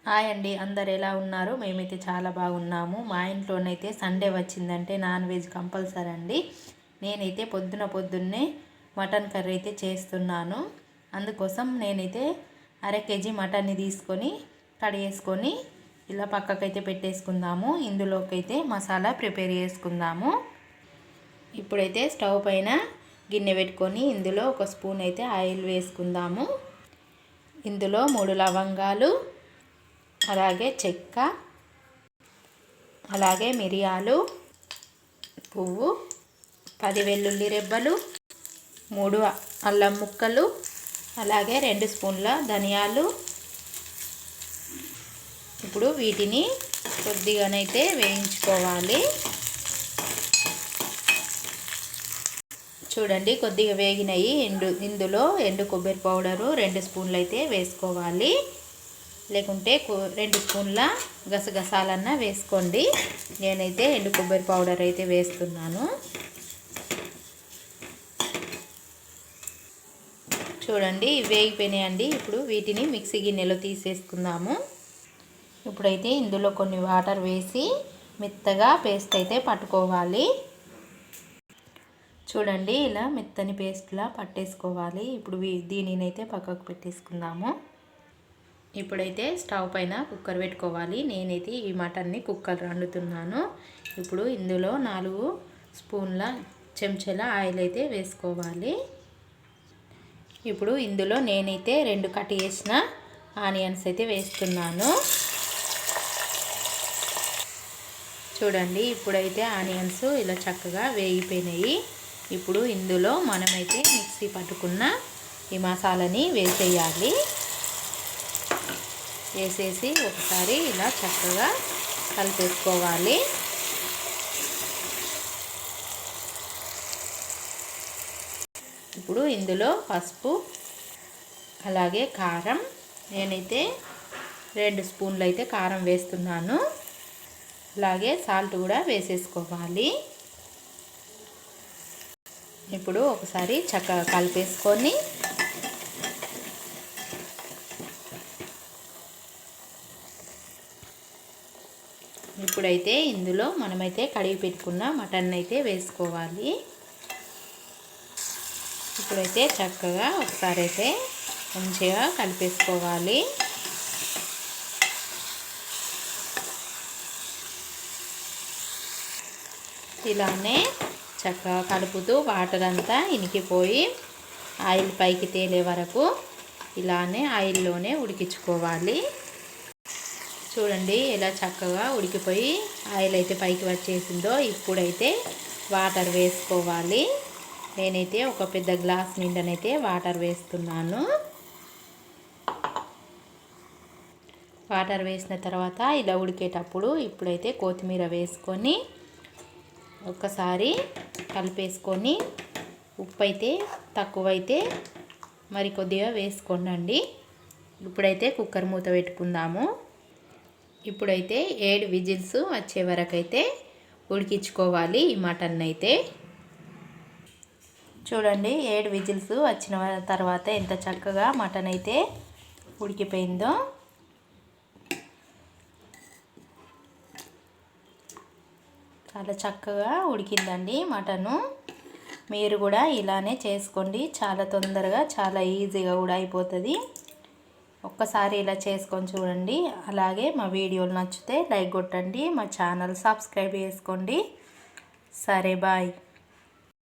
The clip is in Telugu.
హాయ్ అండి, అందరు ఎలా ఉన్నారు? మేమైతే చాలా బాగున్నాము. మా ఇంట్లోనైతే సండే వచ్చిందంటే నాన్ వెజ్ కంపల్సరీ అండి. నేనైతే పొద్దున్నే మటన్ కర్రీ అయితే చేస్తున్నాను. అందుకోసం నేనైతే ½ కేజీ మటన్ని తీసుకొని కడిగేసుకొని ఇలా పక్కకైతే పెట్టేసుకుందాము. ఇందులోకైతే మసాలా ప్రిపేర్ చేసుకుందాము. ఇప్పుడైతే స్టవ్ పైన గిన్నె పెట్టుకొని ఇందులో 1 స్పూన్ అయితే ఆయిల్ వేసుకుందాము. ఇందులో 3 లవంగాలు, అలాగే చెక్క, అలాగే మిరియాలు, పువ్వు, 10 వెల్లుల్లి రెబ్బలు, 3 అల్లం ముక్కలు, అలాగే 2 స్పూన్ల ధనియాలు. ఇప్పుడు వీటిని కొద్దిగానైతే వేయించుకోవాలి. చూడండి, కొద్దిగా వేగినాయి. ఇందులో ఎండు కొబ్బరి పౌడరు 2 స్పూన్లు అయితే వేసుకోవాలి. లేకుంటే 2 స్పూన్ల గసగసాలన్నా వేసుకోండి. నేనైతే ఎండు కొబ్బరి పౌడర్ అయితే వేస్తున్నాను. చూడండి, వేగిపోయినాయండి. ఇప్పుడు వీటిని మిక్సీ గిన్నెలో తీసేసుకుందాము. ఇప్పుడైతే ఇందులో కొన్ని వాటర్ వేసి మెత్తగా పేస్ట్ అయితే పట్టుకోవాలి. చూడండి, ఇలా మెత్తని పేస్ట్లా పట్టేసుకోవాలి. ఇప్పుడు దీనినైతే పక్కకు పెట్టేసుకుందాము. ఇప్పుడైతే స్టవ్ పైన కుక్కర్ పెట్టుకోవాలి. నేనైతే ఈ మటన్ని కుక్కర్ వండుతున్నాను. ఇప్పుడు ఇందులో 4 స్పూన్ల చెంచాల ఆయిల్ అయితే వేసుకోవాలి. ఇప్పుడు ఇందులో నేనైతే 2 కట్ చేసిన ఆనియన్స్ అయితే వేస్తున్నాను. చూడండి, ఇప్పుడైతే ఆనియన్స్ ఇలా చక్కగా వేగిపోయినాయి. ఇప్పుడు ఇందులో మనమైతే మిక్సీ పట్టుకున్న ఈ మసాలాని వేసేయాలి. వేసేసి ఒకసారి ఇలా చక్కగా కలిపేసుకోవాలి. ఇప్పుడు ఇందులో పసుపు, అలాగే కారం, నేనైతే 2 స్పూన్లు అయితే కారం వేస్తున్నాను. అలాగే సాల్ట్ కూడా వేసేసుకోవాలి. ఇప్పుడు ఒకసారి చక్కగా కలిపేసుకొని ఇప్పుడైతే ఇందులో మనమైతే కడిగి పెట్టుకున్న మటన్ అయితే వేసుకోవాలి. ఇప్పుడైతే చక్కగా ఒకసారి అయితే మంచిగా కలిపేసుకోవాలి. ఇలానే చక్కగా కలుపుతూ వాటర్ అంతా ఇనికిపోయి ఆయిల్ పైకి తేలే వరకు ఇలానే ఆయిల్లోనే ఉడికించుకోవాలి. చూడండి, ఎలా చక్కగా ఉడికిపోయి ఆయిల్ అయితే పైకి వచ్చేసిందో. ఇప్పుడైతే వాటర్ వేసుకోవాలి. నేనైతే ఒక పెద్ద గ్లాస్ నిండనైతే వాటర్ వేస్తున్నాను. వాటర్ వేసిన తర్వాత ఇలా ఉడికేటప్పుడు ఇప్పుడైతే కొత్తిమీర వేసుకొని ఒకసారి కలిపేసుకొని ఉప్పు అయితే తక్కువైతే మరి కొద్దిగా వేసుకోండి. ఇప్పుడైతే కుక్కర్ మూత పెట్టుకుందాము. ఇప్పుడైతే 7 విజిల్స్ వచ్చే వరకు అయితే ఉడికించుకోవాలి ఈ మటన్ అయితే. చూడండి, 7 విజిల్స్ వచ్చిన తర్వాత ఎంత చక్కగా మటన్ అయితే ఉడికిపోయిందో. చాలా చక్కగా ఉడికిందండి మటను. మీరు కూడా ఇలానే చేసుకోండి. చాలా తొందరగా, చాలా ఈజీగా కూడా అయిపోతుంది. ఒక్కసారి ఇలా చేసుకొని చూడండి. అలాగే మా వీడియోలు నచ్చితే లైక్ కొట్టండి. మా ఛానల్ సబ్స్క్రైబ్ చేసుకోండి. సరే, బాయ్.